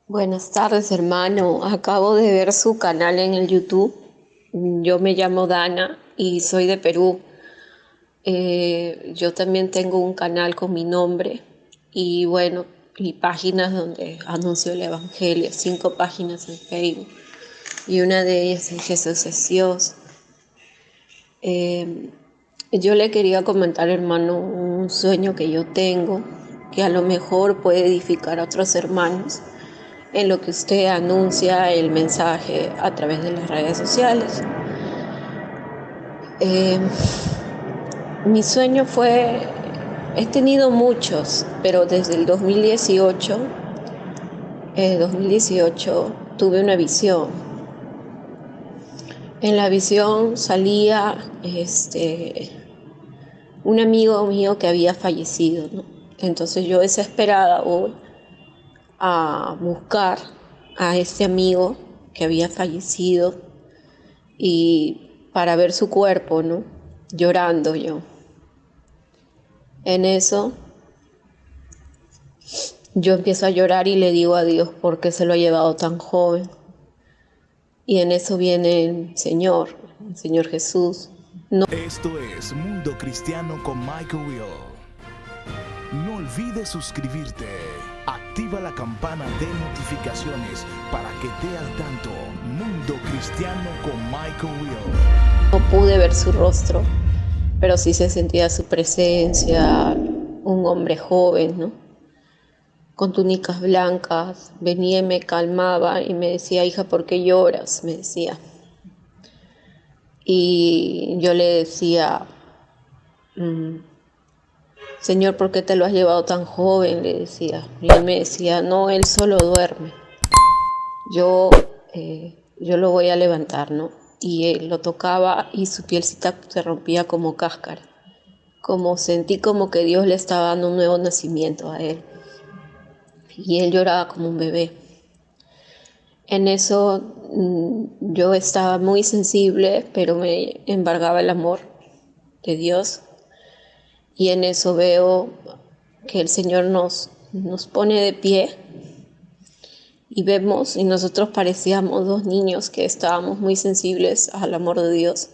Buenas tardes, hermano. Acabo de ver su canal en el YouTube. Yo me llamo Dana y soy de Perú. Yo también tengo un canal con mi nombre y bueno, y páginas donde anuncio el Evangelio, 5 páginas en Facebook y una de ellas en Jesús es Dios. Eh, yo le quería comentar, hermano, un sueño que yo tengo que a lo mejor puede edificar a otros hermanos en lo que usted anuncia el mensaje a través de las redes sociales. Eh, Mi sueño fue, he tenido muchos, pero desde el 2018 tuve una visión. En la visión salía un amigo mío que había fallecido, ¿no? Entonces yo desesperada voy a buscar a este amigo que había fallecido y para ver su cuerpo, ¿no? Llorando yo. En eso yo empiezo a llorar y le digo a Dios por qué se lo ha llevado tan joven. Y en eso viene el Señor Jesús. No, Esto es Mundo Cristiano con Michael Will. No olvides suscribirte. Activa la campana de notificaciones para que te al tanto. Mundo Cristiano con Michael Will. no pude ver su rostro, pero sí se sentía su presencia, un hombre joven, ¿no? Con túnicas blancas, venía y me calmaba y me decía, hija, ¿por qué lloras? Me decía. Y yo le decía, Señor, ¿por qué te lo has llevado tan joven? Le decía. Y él me decía, no, él solo duerme. Yo, yo lo voy a levantar, ¿no? Y él lo tocaba y su pielcita se rompía como cáscara. Como sentí como que Dios le estaba dando un nuevo nacimiento a él. Y él lloraba como un bebé. En eso yo estaba muy sensible, pero me embargaba el amor de Dios. Y en eso veo que el Señor nos pone de pie y vemos, y nosotros parecíamos dos niños que estábamos muy sensibles al amor de Dios.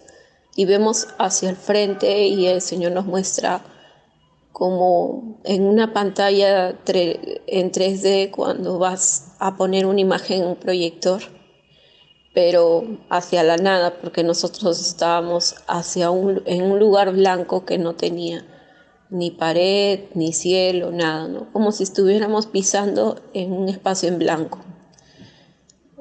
Y vemos hacia el frente y el Señor nos muestra como en una pantalla en 3D cuando vas a poner una imagen en un proyector, pero hacia la nada, porque nosotros estábamos en un lugar blanco que no tenía ni pared, ni cielo, nada, ¿no? Como si estuviéramos pisando en un espacio en blanco.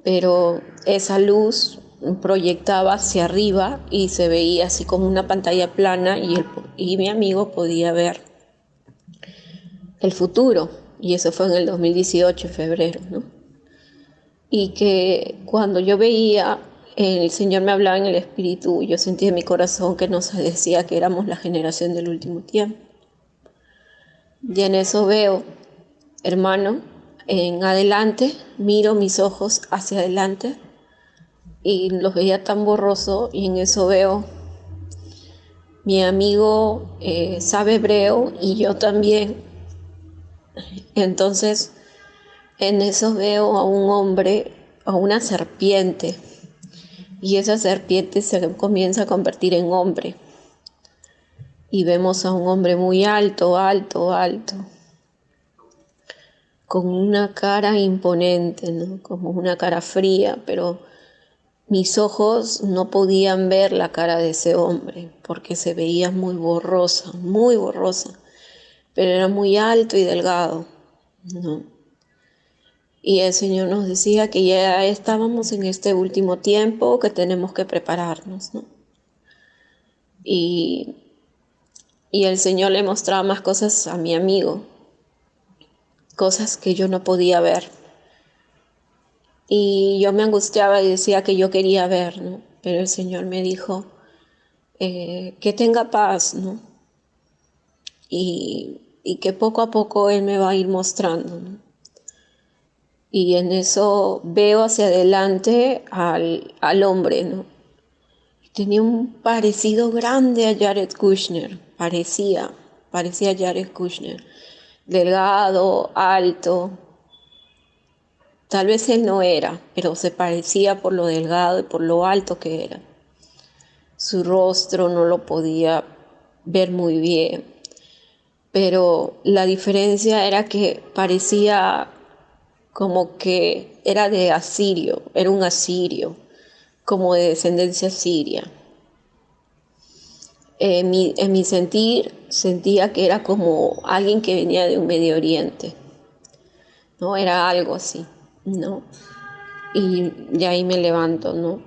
Pero esa luz proyectaba hacia arriba y se veía así como una pantalla plana y mi amigo podía ver el futuro. Y eso fue en el 2018, en febrero, ¿no? Y que cuando yo veía, el Señor me hablaba en el Espíritu, yo sentía en mi corazón que nos decía que éramos la generación del último tiempo. Y en eso veo, hermano, en adelante, miro mis ojos hacia adelante y los veía tan borroso y en eso veo, mi amigo sabe hebreo y yo también. Entonces, en eso veo a un hombre, a una serpiente, y esa serpiente se comienza a convertir en hombre. Y vemos a un hombre muy alto, alto, alto, con una cara imponente, ¿no? Como una cara fría, pero mis ojos no podían ver la cara de ese hombre porque se veía muy borrosa, pero era muy alto y delgado, ¿no? Y el Señor nos decía que ya estábamos en este último tiempo, que tenemos que prepararnos, ¿no? Y, y el Señor le mostraba más cosas a mi amigo, cosas que yo no podía ver. Y yo me angustiaba y decía que yo quería ver, ¿no? Pero el Señor me dijo que tenga paz, ¿no? Y que poco a poco Él me va a ir mostrando, ¿no? Y en eso veo hacia adelante al hombre, ¿no? Tenía un parecido grande a Jared Kushner, parecía Jared Kushner, delgado, alto, Tal vez él no era, pero se parecía por lo delgado y por lo alto que era. Su rostro no lo podía ver muy bien, pero la diferencia era que parecía como que era de asirio, era un asirio, como de descendencia siria. En mi sentir, sentía que era como alguien que venía de un Medio Oriente, ¿no? Era algo así, ¿no? Y de ahí me levanto, ¿no?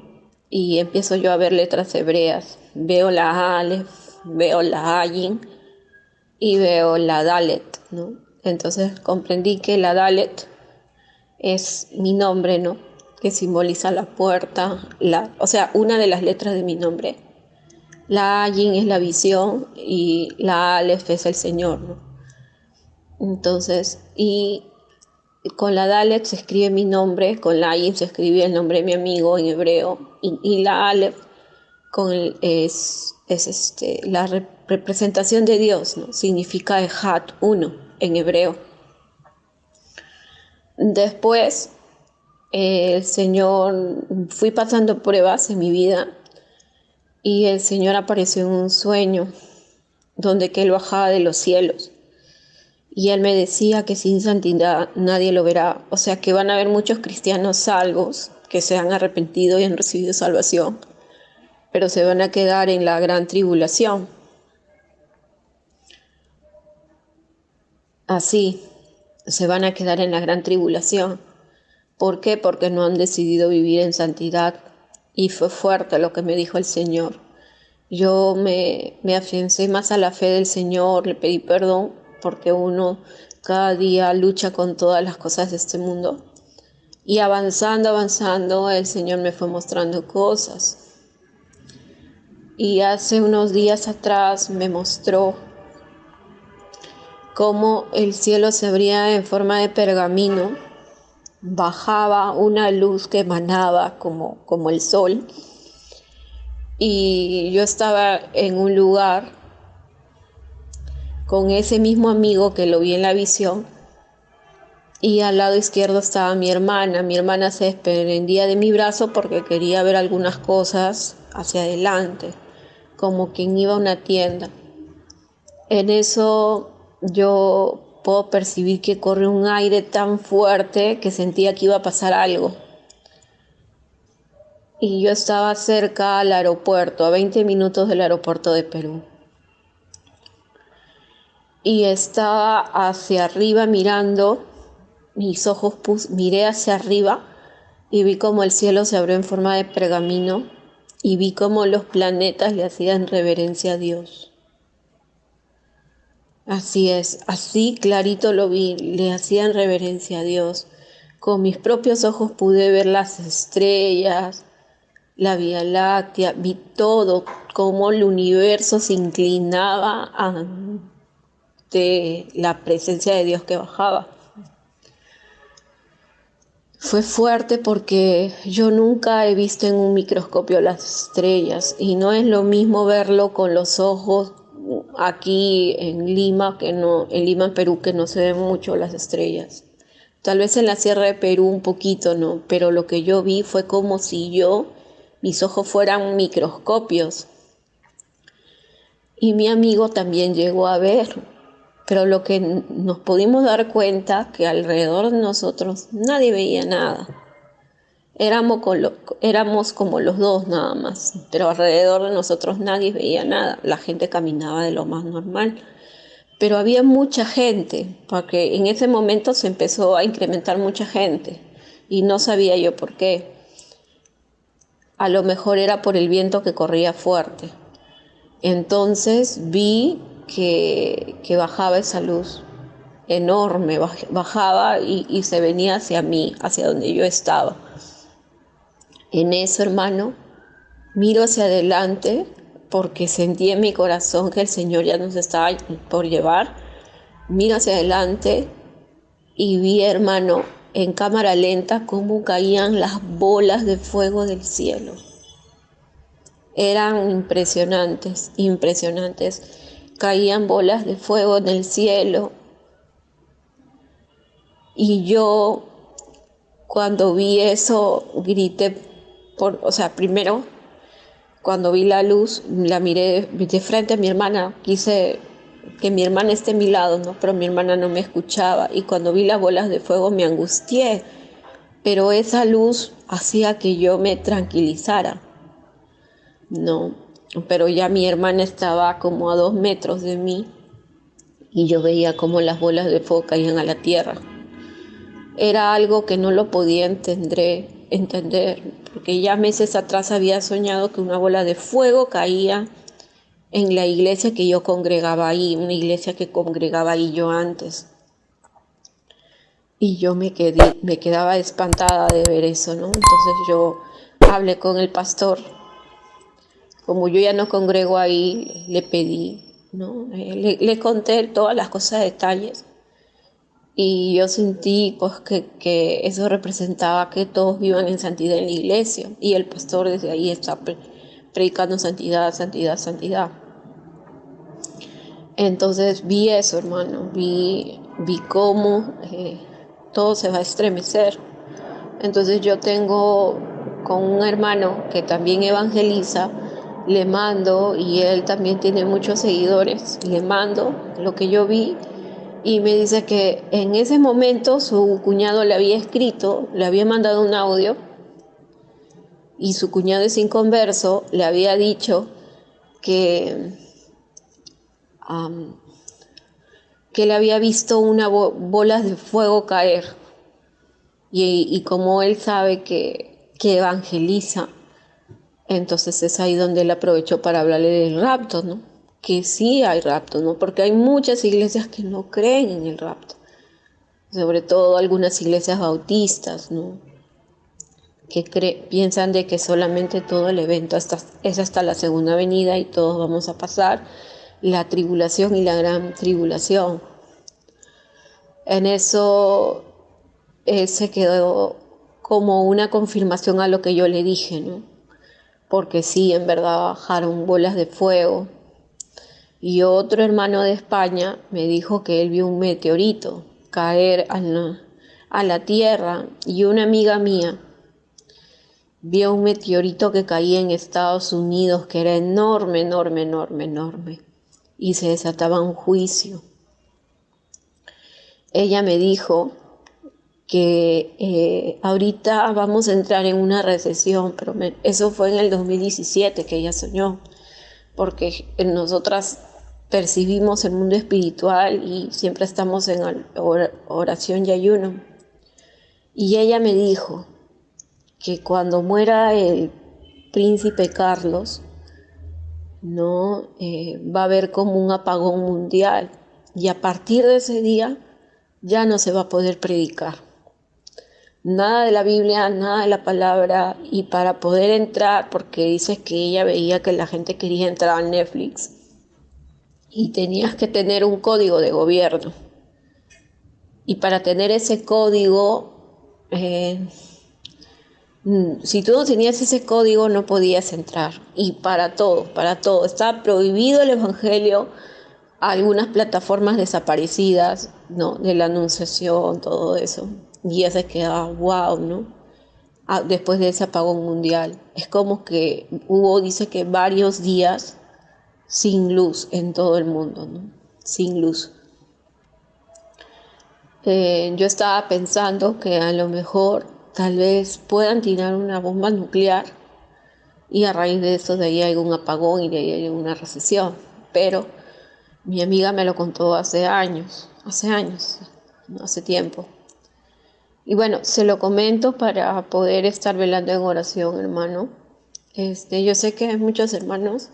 Y empiezo yo a ver letras hebreas. Veo la Aleph, veo la Ayin y veo la Dalet, ¿no? Entonces comprendí que la Dalet es mi nombre, ¿no? Que simboliza la puerta, o sea, una de las letras de mi nombre. La Ayin es la visión y la Aleph es el Señor, ¿no? Entonces, y con la Dalet se escribe mi nombre, con la Ayin se escribe el nombre de mi amigo en hebreo, y la Aleph es la representación de Dios, ¿no? Significa Ejad, uno, en hebreo. Después, el Señor, fui pasando pruebas en mi vida y el Señor apareció en un sueño donde que Él bajaba de los cielos. Y Él me decía que sin santidad nadie lo verá. O sea que van a haber muchos cristianos salvos que se han arrepentido y han recibido salvación, pero se van a quedar en la gran tribulación. Así, se van a quedar en la gran tribulación. ¿Por qué? Porque no han decidido vivir en santidad. Y fue fuerte lo que me dijo el Señor. Yo me afiancé más a la fe del Señor, le pedí perdón, porque uno cada día lucha con todas las cosas de este mundo. Y avanzando, el Señor me fue mostrando cosas. Y hace unos días atrás me mostró cómo el cielo se abría en forma de pergamino, bajaba una luz que emanaba como el sol, y yo estaba en un lugar con ese mismo amigo que lo vi en la visión, y al lado izquierdo estaba mi hermana se desprendía de mi brazo porque quería ver algunas cosas hacia adelante, como quien iba a una tienda. En eso yo puedo percibir que corre un aire tan fuerte que sentía que iba a pasar algo. Y yo estaba cerca al aeropuerto, a 20 minutos del aeropuerto de Perú. Y estaba hacia arriba mirando, miré hacia arriba y vi como el cielo se abrió en forma de pergamino y vi como los planetas le hacían reverencia a Dios. Así es, así clarito lo vi, le hacían reverencia a Dios. Con mis propios ojos pude ver las estrellas, la Vía Láctea, vi todo, cómo el universo se inclinaba ante la presencia de Dios que bajaba. Fue fuerte porque yo nunca he visto en un microscopio las estrellas y no es lo mismo verlo con los ojos aquí en Lima, en Perú, que no se ven mucho las estrellas. Tal vez en la Sierra de Perú un poquito, ¿no? Pero lo que yo vi fue como si mis ojos fueran microscopios. Y mi amigo también llegó a ver, pero lo que nos pudimos dar cuenta que alrededor de nosotros nadie veía nada. Éramos como los dos nada más, pero alrededor de nosotros nadie veía nada. La gente caminaba de lo más normal, pero había mucha gente, porque en ese momento se empezó a incrementar mucha gente y no sabía yo por qué. A lo mejor era por el viento que corría fuerte. Entonces vi que bajaba esa luz enorme, bajaba y se venía hacia mí, hacia donde yo estaba. En eso, hermano, miro hacia adelante porque sentí en mi corazón que el Señor ya nos estaba por llevar. Miro hacia adelante y vi, hermano, en cámara lenta cómo caían las bolas de fuego del cielo. Eran impresionantes. Caían bolas de fuego en el cielo. Y yo, cuando vi eso, grité, o sea, primero, cuando vi la luz, la miré de frente a mi hermana, quise que mi hermana esté a mi lado, ¿no? Pero mi hermana no me escuchaba, y cuando vi las bolas de fuego me angustié, pero esa luz hacía que yo me tranquilizara, ¿no? Pero ya mi hermana estaba como a 2 metros de mí, y yo veía cómo las bolas de fuego caían a la tierra. Era algo que no lo podía entender, porque ya meses atrás había soñado que una bola de fuego caía en la iglesia que yo congregaba ahí, una iglesia que congregaba ahí yo antes. Y yo me quedaba espantada de ver eso, ¿no? Entonces yo hablé con el pastor. Como yo ya no congrego ahí, le pedí, ¿no? Le conté todas las cosas, detalles. Y yo sentí pues que eso representaba que todos vivan en santidad en la iglesia. Y el pastor desde ahí está predicando santidad, santidad, santidad. Entonces vi eso, hermano, vi cómo todo se va a estremecer. Entonces yo tengo con un hermano que también evangeliza, le mando, y él también tiene muchos seguidores, le mando lo que yo vi, y me dice que en ese momento su cuñado le había escrito, le había mandado un audio, y su cuñado es inconverso, le había dicho que, que le había visto una bola de fuego caer, y como él sabe que evangeliza, entonces es ahí donde él aprovechó para hablarle del rapto, ¿no? Que sí hay rapto, ¿no? Porque hay muchas iglesias que no creen en el rapto, sobre todo algunas iglesias bautistas, ¿no? Que piensan de que solamente todo el evento es hasta la segunda venida y todos vamos a pasar la tribulación y la gran tribulación. En eso se quedó como una confirmación a lo que yo le dije, ¿no? Porque sí, en verdad bajaron bolas de fuego. Y otro hermano de España me dijo que él vio un meteorito caer a la tierra, y una amiga mía vio un meteorito que caía en Estados Unidos, que era enorme, enorme, enorme, enorme, y se desataba un juicio. Ella me dijo que ahorita vamos a entrar en una recesión, pero eso fue en el 2017 que ella soñó, porque nosotras percibimos el mundo espiritual y siempre estamos en oración y ayuno. Y ella me dijo que cuando muera el príncipe Carlos, no va a haber como un apagón mundial, y a partir de ese día ya no se va a poder predicar nada de la Biblia, nada de la palabra. Y para poder entrar, porque dice que ella veía que la gente quería entrar a Netflix y tenías que tener un código de gobierno, y para tener ese código, si tú no tenías ese código no podías entrar. Y para todo, está prohibido el evangelio. Algunas plataformas desaparecidas, ¿no? De la anunciación, todo eso. Y ya se quedaba, wow, ¿no? Después de ese apagón mundial. Es como que dice que varios días sin luz en todo el mundo, ¿no? Sin luz. Yo estaba pensando que a lo mejor tal vez puedan tirar una bomba nuclear, y a raíz de eso de ahí hay un apagón y de ahí hay una recesión. Pero mi amiga me lo contó hace años, ¿no? Hace tiempo. Y bueno, se lo comento para poder estar velando en oración, hermano. Yo sé que hay muchos hermanos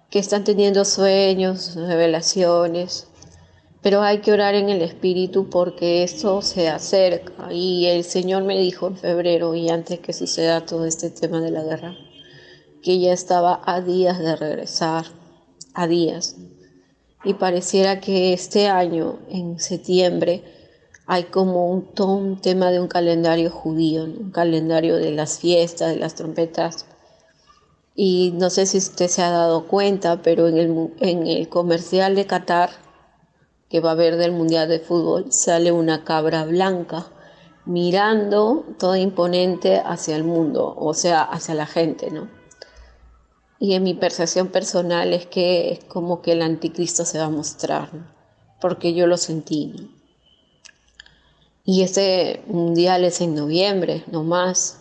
que están teniendo sueños, revelaciones, pero hay que orar en el Espíritu porque eso se acerca. Y el Señor me dijo en febrero, y antes que suceda todo este tema de la guerra, que ya estaba a días de regresar, a días. Y pareciera que este año, en septiembre, hay como todo un tema de un calendario judío, ¿no? Un calendario de las fiestas, de las trompetas. Y no sé si usted se ha dado cuenta, pero en el comercial de Qatar, que va a haber del Mundial de Fútbol, sale una cabra blanca mirando toda imponente hacia el mundo, o sea, hacia la gente, ¿no? Y en mi percepción personal es que es como que el anticristo se va a mostrar, ¿no? Porque yo lo sentí, ¿no? Y ese mundial es en noviembre, no más,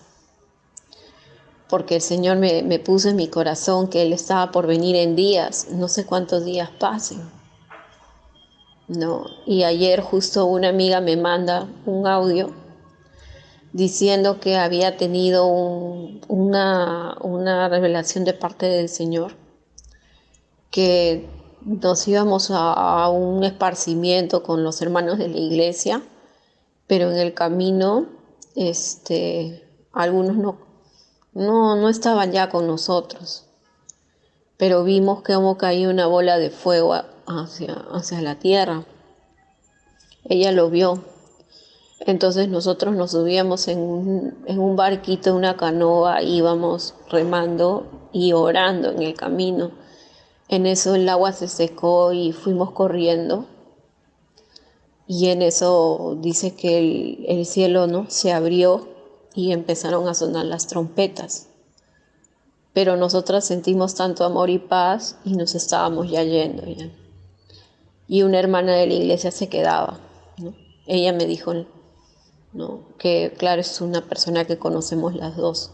porque el Señor me puso en mi corazón que Él estaba por venir en días, no sé cuántos días pasen, ¿no? Y ayer justo una amiga me manda un audio diciendo que había tenido una revelación de parte del Señor, que nos íbamos a un esparcimiento con los hermanos de la iglesia, pero en el camino algunos no estaban ya con nosotros, pero vimos que como caía una bola de fuego hacia la tierra. Ella lo vio. Entonces nosotros nos subíamos en un barquito, una canoa, íbamos remando y orando en el camino. En eso el agua se secó y fuimos corriendo. Y en eso dice que el cielo, ¿no?, se abrió y empezaron a sonar las trompetas. Pero nosotras sentimos tanto amor y paz y nos estábamos ya yendo. Ya. Y una hermana de la iglesia se quedaba, ¿no? Ella me dijo, ¿no?, que claro, es una persona que conocemos las dos.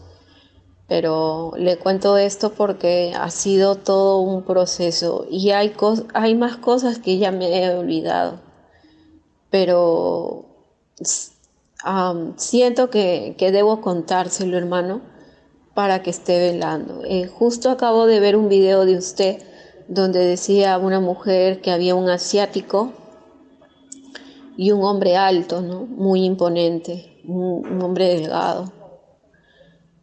Pero le cuento esto porque ha sido todo un proceso y hay más cosas que ya me he olvidado. Pero siento que debo contárselo, hermano, para que esté velando. Justo acabo de ver un video de usted donde decía una mujer que había un asiático y un hombre alto, ¿no?, muy imponente, un hombre delgado.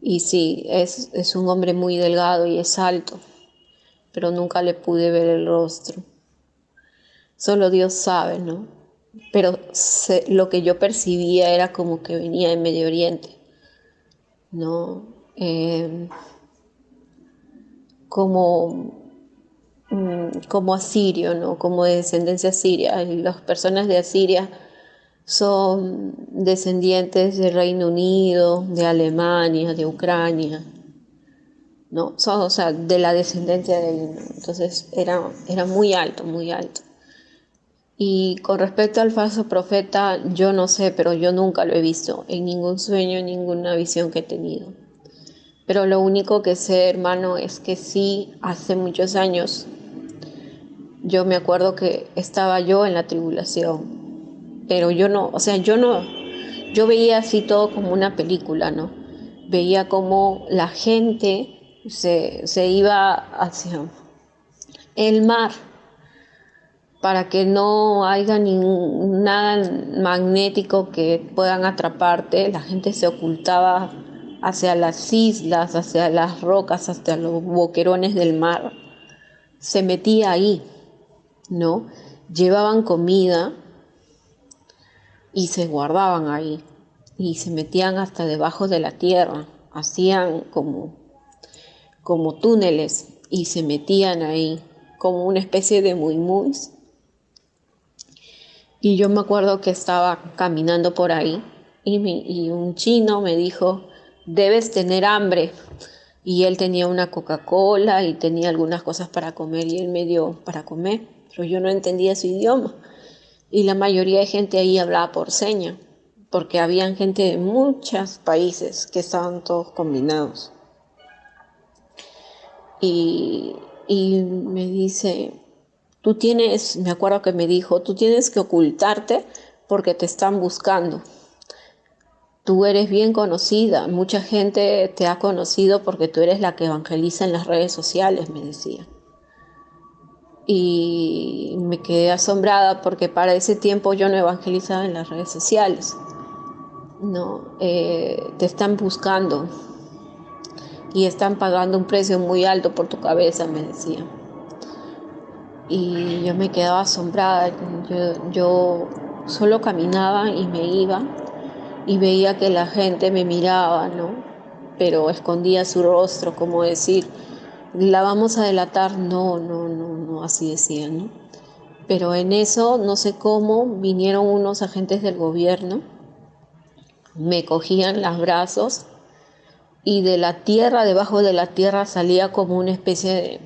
Y sí, es un hombre muy delgado y es alto, pero nunca le pude ver el rostro. Solo Dios sabe, ¿no? Pero lo que yo percibía era como que venía de Medio Oriente, ¿no? Como asirio, ¿no? Como de descendencia asiria. Y las personas de Asiria son descendientes del Reino Unido, de Alemania, de Ucrania, ¿no? Son, o sea, de la descendencia de él. Entonces era muy alto, muy alto. Y con respecto al falso profeta, yo no sé, pero yo nunca lo he visto en ningún sueño, en ninguna visión que he tenido. Pero lo único que sé, hermano, es que sí, hace muchos años, yo me acuerdo que estaba yo en la tribulación, pero yo no, o sea, yo veía así todo como una película, ¿no? Veía como la gente se iba hacia el mar para que no haya nada magnético que puedan atraparte. La gente se ocultaba hacia las islas, hacia las rocas, hasta los boquerones del mar. Se metía ahí, ¿no? Llevaban comida y se guardaban ahí. Y se metían hasta debajo de la tierra. Hacían como túneles y se metían ahí, como una especie de muimuis. Y yo me acuerdo que estaba caminando por ahí y un chino me dijo, debes tener hambre. Y él tenía una Coca-Cola y tenía algunas cosas para comer y él me dio para comer, pero yo no entendía su idioma. Y la mayoría de gente ahí hablaba por seña, porque habían gente de muchos países que estaban todos combinados. Y me dice, me acuerdo que me dijo, tú tienes que ocultarte porque te están buscando. Tú eres bien conocida, mucha gente te ha conocido porque tú eres la que evangeliza en las redes sociales, me decía. Y me quedé asombrada porque para ese tiempo yo no evangelizaba en las redes sociales. No, te están buscando y están pagando un precio muy alto por tu cabeza, me decía. Y yo me quedaba asombrada, yo solo caminaba y me iba y veía que la gente me miraba, ¿no? Pero escondía su rostro, como decir, la vamos a delatar, no, así decían, ¿no? Pero en eso, no sé cómo, vinieron unos agentes del gobierno me cogían los brazos y de la tierra, debajo de la tierra salía como una especie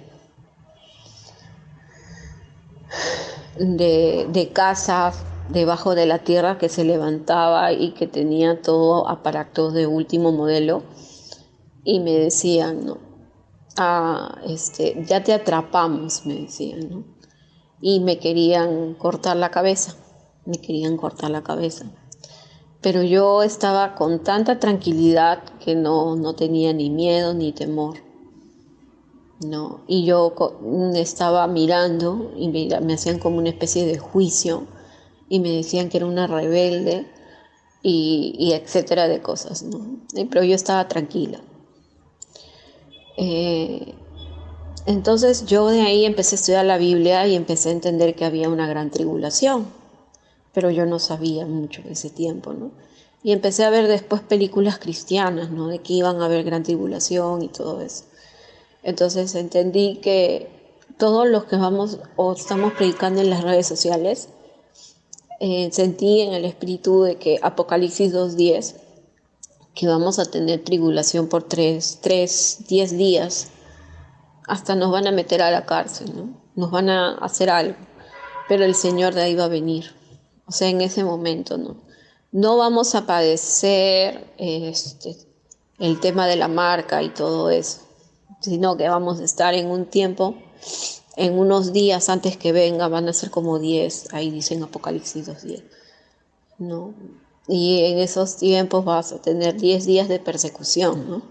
de casa debajo de la tierra que se levantaba y que tenía todo aparatos de último modelo, y me decían, ¿no? Ya te atrapamos, me decían, ¿no? Y me querían cortar la cabeza, pero yo estaba con tanta tranquilidad que no tenía ni miedo ni temor, ¿no? Y yo estaba mirando y me hacían como una especie de juicio y me decían que era una rebelde y etcétera de cosas, ¿no? Pero yo estaba tranquila. Entonces yo de ahí empecé a estudiar la Biblia y empecé a entender que había una gran tribulación, pero yo no sabía mucho en ese tiempo, ¿no? Y empecé a ver después películas cristianas, ¿no? De que iban a haber gran tribulación y todo eso. Entonces entendí que todos los que vamos o estamos predicando en las redes sociales, sentí en el espíritu de que Apocalipsis 2:10, que vamos a tener tribulación por 10 días, hasta nos van a meter a la cárcel, ¿no? Nos van a hacer algo, pero el Señor de ahí va a venir. O sea, en ese momento, ¿no? No vamos a padecer el tema de la marca y todo eso, sino que vamos a estar en un tiempo, en unos días antes que venga, van a ser como 10, ahí dicen Apocalipsis 2:10, ¿no? Y en esos tiempos vas a tener 10 días de persecución, ¿no?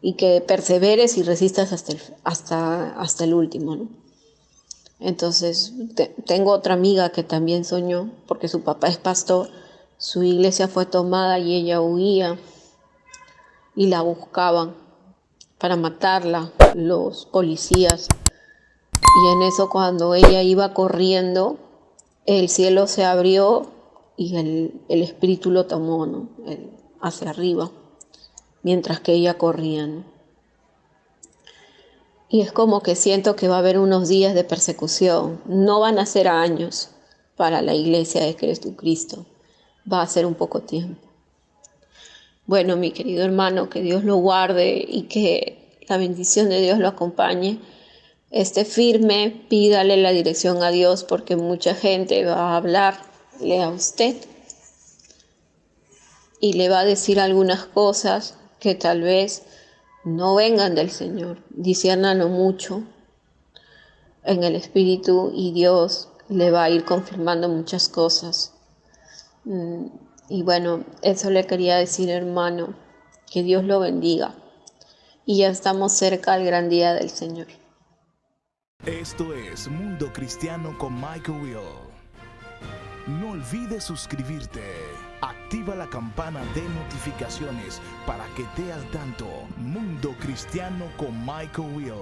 Y que perseveres y resistas hasta el último, ¿no? Entonces, tengo otra amiga que también soñó, porque su papá es pastor, su iglesia fue tomada y ella huía y la buscaban para matarla los policías. Y en eso, cuando ella iba corriendo, el cielo se abrió y el espíritu lo tomó, ¿no? Hacia arriba, mientras que ella corría, ¿no? Y es como que siento que va a haber unos días de persecución. No van a ser años para la iglesia de Jesucristo. Va a ser un poco tiempo. Bueno, mi querido hermano, que Dios lo guarde y que la bendición de Dios lo acompañe. Esté firme, pídale la dirección a Dios, porque mucha gente va a hablarle a usted y le va a decir algunas cosas que tal vez no vengan del Señor. Disciérnalo mucho en el espíritu y Dios le va a ir confirmando muchas cosas. Y bueno, eso le quería decir, hermano, que Dios lo bendiga. Y ya estamos cerca del gran día del Señor. Esto es Mundo Cristiano con Michael Will. No olvides suscribirte. Activa la campana de notificaciones para que estés al tanto. Mundo Cristiano con Michael Will.